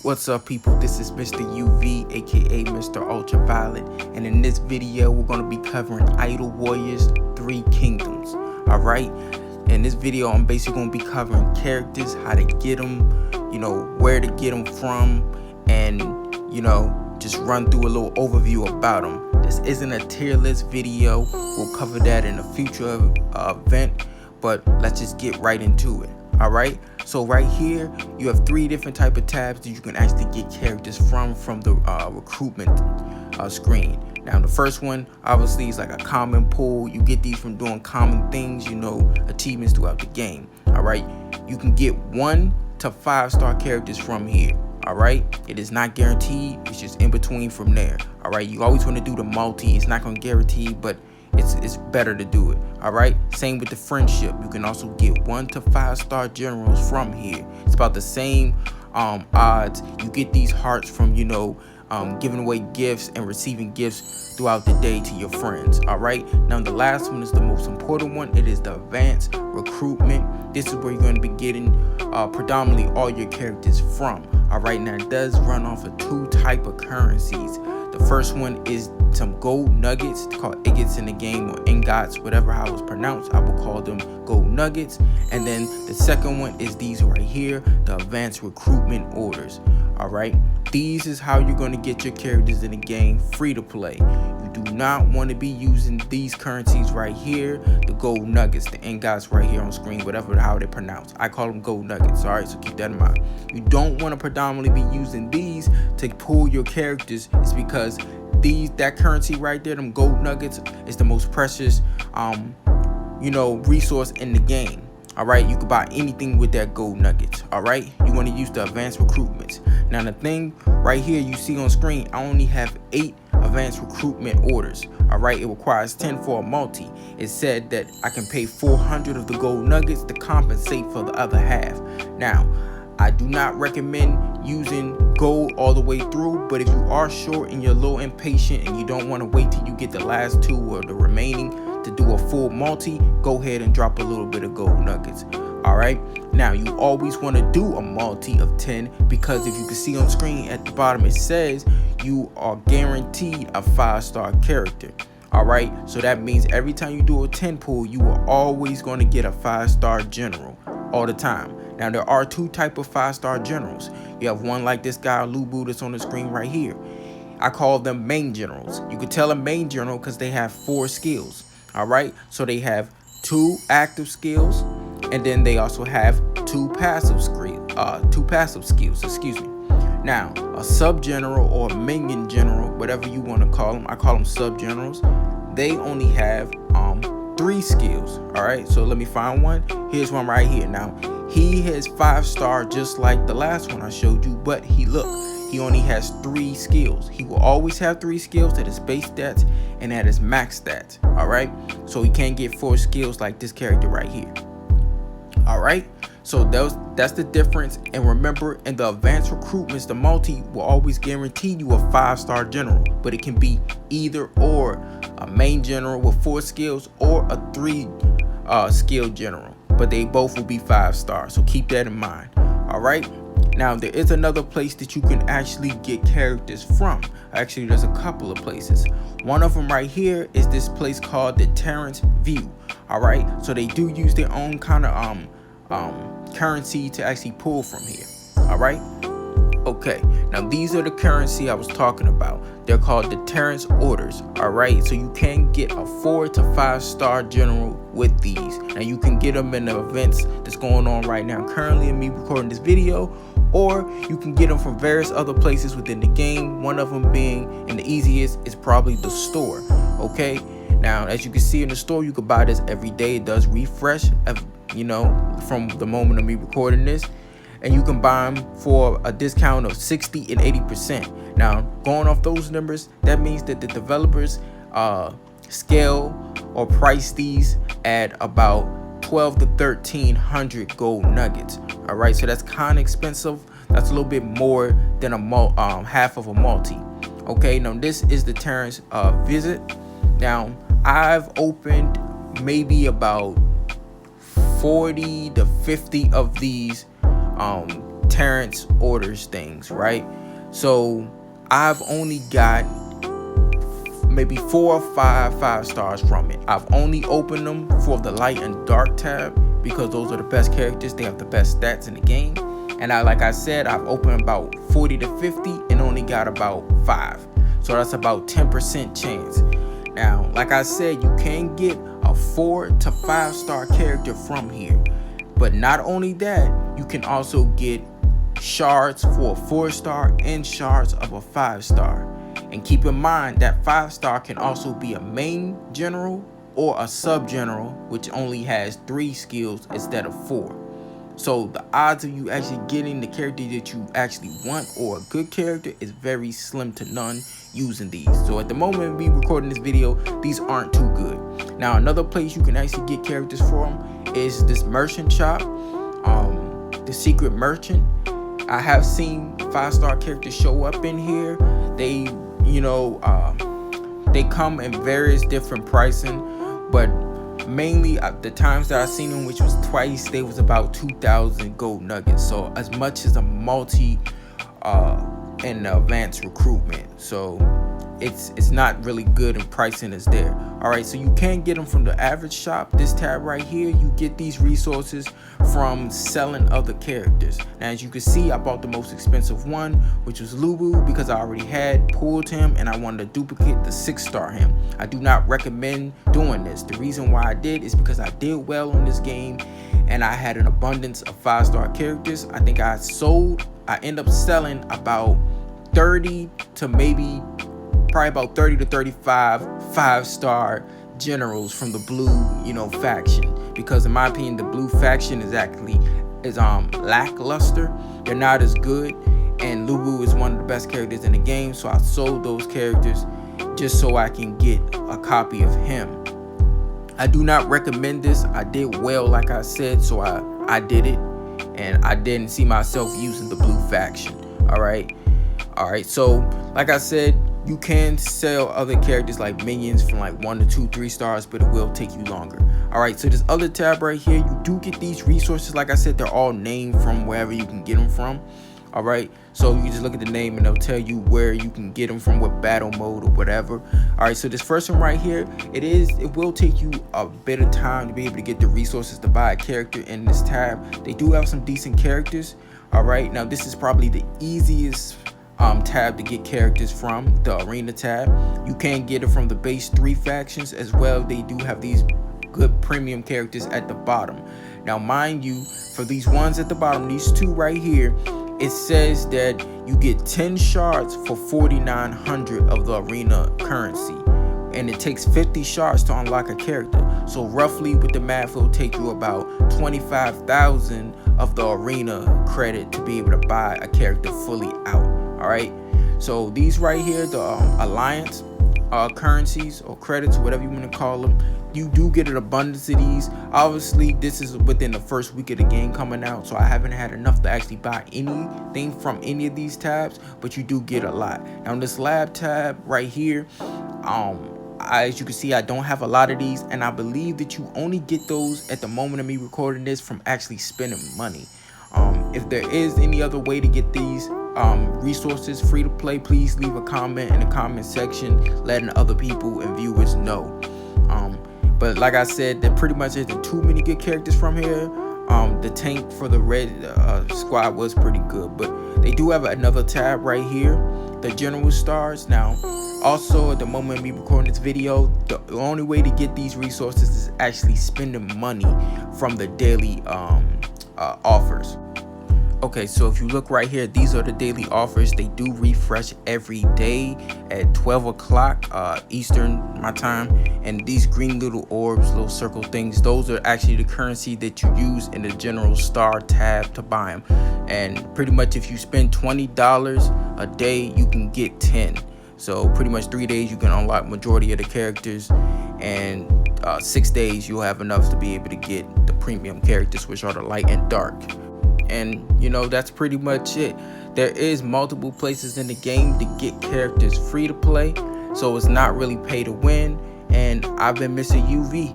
What's up, people? This is Mr. UV, aka Mr. Ultraviolet, and in this video we're going to be covering Idol Warriors 3 Kingdoms. Alright, in this video I'm basically going to be covering characters, how to get them, where to get them from, and just run through a little overview about them. This isn't a tier list video. We'll cover that in a future event, but let's just get right into it. Alright, so right here you have 3 different type of tabs that you can actually get characters from the recruitment screen. Now the first one obviously is like a common pool. You get these from doing common things, achievements throughout the game. Alright, you can get 1 to 5-star characters from here. Alright, it is not guaranteed, it's just in between from there. Alright, you always want to do the multi. It's not going to guarantee, but it's better to do it. Alright, same with the friendship. You can also get 1 to 5-star generals from here. It's about the same odds. You get these hearts from giving away gifts and receiving gifts throughout the day to your friends. Alright, now the last one is the most important one. It is the advanced recruitment. This is where you're going to be getting predominantly all your characters from. Alright, now it does run off of 2 type of currencies. The first one is some gold nuggets. It's called ingots in the game, or ingots, whatever how it's pronounced. I will call them gold nuggets. And then the second one is these right here, the advanced recruitment orders. Alright, these is how you're going to get your characters in the game free to play. You do not want to be using these currencies right here, the gold nuggets, the ingots right here on screen, whatever how they're pronounced. I call them gold nuggets. Alright, so keep that in mind. You don't want to predominantly be using these to pull your characters. It's because that currency right there, them gold nuggets, is the most precious resource in the game. Alright, you can buy anything with that gold nuggets. Alright, you want to use the advanced recruitments. Now the thing right here you see on screen, I only have 8 advanced recruitment orders. Alright, it requires 10 for a multi. It said that I can pay 400 of the gold nuggets to compensate for the other half. Now I do not recommend using gold all the way through, but if you are short and you're a little impatient and you don't want to wait till you get the last 2 or the remaining to do a full multi, go ahead and drop a little bit of gold nuggets. Alright, now you always want to do a multi of 10, because if you can see on screen at the bottom, it says you are guaranteed a 5-star character. Alright, so that means every time you do a 10 pull, you are always going to get a 5-star general all the time. Now there are 2 type of 5-star generals. You have one like this guy Lubu that's on the screen right here. I call them main generals. You could tell a main general because they have 4 skills. Alright, so they have 2 active skills, and then they also have 2 passive skills, excuse me. Now a sub general or a minion general, whatever you want to call them, I call them sub generals. They only have 3 skills. Alright, so let me find one. Here's one right here. Now he has 5-star just like the last one I showed you, but he only has 3 skills. He will always have 3 skills at his base stats and at his max stats. Alright, so he can't get 4 skills like this character right here. Alright, so that's the difference. And remember, in the advanced recruitments, the multi will always guarantee you a 5-star general, but it can be either or, a main general with 4 skills or a 3 skill general, but they both will be 5-star, so keep that in mind. Alright, now there is another place that you can actually get characters from. Actually, there's a couple of places. One of them right here is this place called the Terrence View. Alright, so they do use their own kind of currency to actually pull from here. Alright, okay, now these are the currency I was talking about. They're called the Terrence orders. Alright, so you can get a 4 to 5-star general with these. Now you can get them in the events that's going on right now currently in me recording this video, or you can get them from various other places within the game. One of them being, and the easiest, is probably the store. Okay, now as you can see in the store, you can buy this every day. It does refresh from the moment of me recording this, and you can buy them for a discount of 60 and 80%. Now going off those numbers, that means that the developers scale or price these at about 12 to 1300 gold nuggets. Alright, so that's kind of expensive. That's a little bit more than a half of a multi. Okay, now this is the Terrence visit. Now I've opened maybe about 40 to 50 of these Terrence orders things, right? So I've only got maybe 4 or 5 stars from it. I've only opened them for the light and dark tab because those are the best characters. They have the best stats in the game. And like I said, I've opened about 40 to 50 and only got about 5. So that's about 10% chance. Now, like I said, you can get a 4 to 5 star character from here. But not only that, you can also get shards for a 4 star and shards of a 5 star. And keep in mind that 5 star can also be a main general or a sub general, which only has 3 skills instead of 4. So the odds of you actually getting the character that you actually want or a good character is very slim to none using these. So at the moment we recording this video, these aren't too good. Now another place you can actually get characters from is this merchant shop, the secret merchant. I have seen 5 star characters show up in here. They they come in various different pricing, but mainly the times that I've seen them, which was twice, they was about 2,000 gold nuggets. So as much as a multi in the advanced recruitment. So it's not really good in pricing is there. All right, so you can get them from the average shop. This tab right here, you get these resources from selling other characters. Now as you can see, I bought the most expensive one, which was Lubu, because I already had pulled him and I wanted to duplicate the 6-star him. I do not recommend doing this. The reason why I did is because I did well in this game and I had an abundance of 5-star characters. I think I ended up selling about 30 to maybe probably about 30 to 35 5-star generals from the blue faction, because in my opinion the blue faction is lackluster. They're not as good, and Lubu is one of the best characters in the game, so I sold those characters just so I can get a copy of him. I do not recommend this. I did well, like I said, so I did it, and I didn't see myself using the blue faction. All right, so like I said, you can sell other characters like minions from like 1 to 2, 3 stars, but it will take you longer. All right, so this other tab right here, you do get these resources. Like I said, they're all named from wherever you can get them from. All right, so you just look at the name and they'll tell you where you can get them from, what battle mode or whatever. All right, so this first one right here, it will take you a bit of time to be able to get the resources to buy a character in this tab. They do have some decent characters. All right, now this is probably the easiest tab to get characters from, the arena tab. You can get it from the base 3 factions as well. They do have these good premium characters at the bottom. Now mind you, for these ones at the bottom, these 2 right here, it says that you get 10 shards for 4,900 of the arena currency, and it takes 50 shards to unlock a character. So roughly with the math, it'll take you about 25,000 of the arena credit to be able to buy a character fully out. All right, so these right here, the alliance currencies or credits, whatever you want to call them, you do get an abundance of these. Obviously this is within the first week of the game coming out, so I haven't had enough to actually buy anything from any of these tabs, but you do get a lot. Now this lab tab right here, as you can see, I don't have a lot of these, and I believe that you only get those at the moment of me recording this from actually spending money. If there is any other way to get these resources free to play, please leave a comment in the comment section letting other people and viewers know. But like I said, there pretty much isn't too many good characters from here. The tank for the red squad was pretty good, but they do have another tab right here, the general stars. Now also at the moment of me recording this video, the only way to get these resources is actually spending money from the daily offers. Okay, so if you look right here, these are the daily offers. They do refresh every day at 12 o'clock Eastern, my time. And these green little orbs, little circle things, those are actually the currency that you use in the general star tab to buy them. And pretty much if you spend $20 a day, you can get 10. So pretty much 3 days you can unlock majority of the characters, and 6 days you'll have enough to be able to get the premium characters, which are the light and dark. And that's pretty much it. There is multiple places in the game to get characters free to play, so it's not really pay to win. And I've been Mr. UV.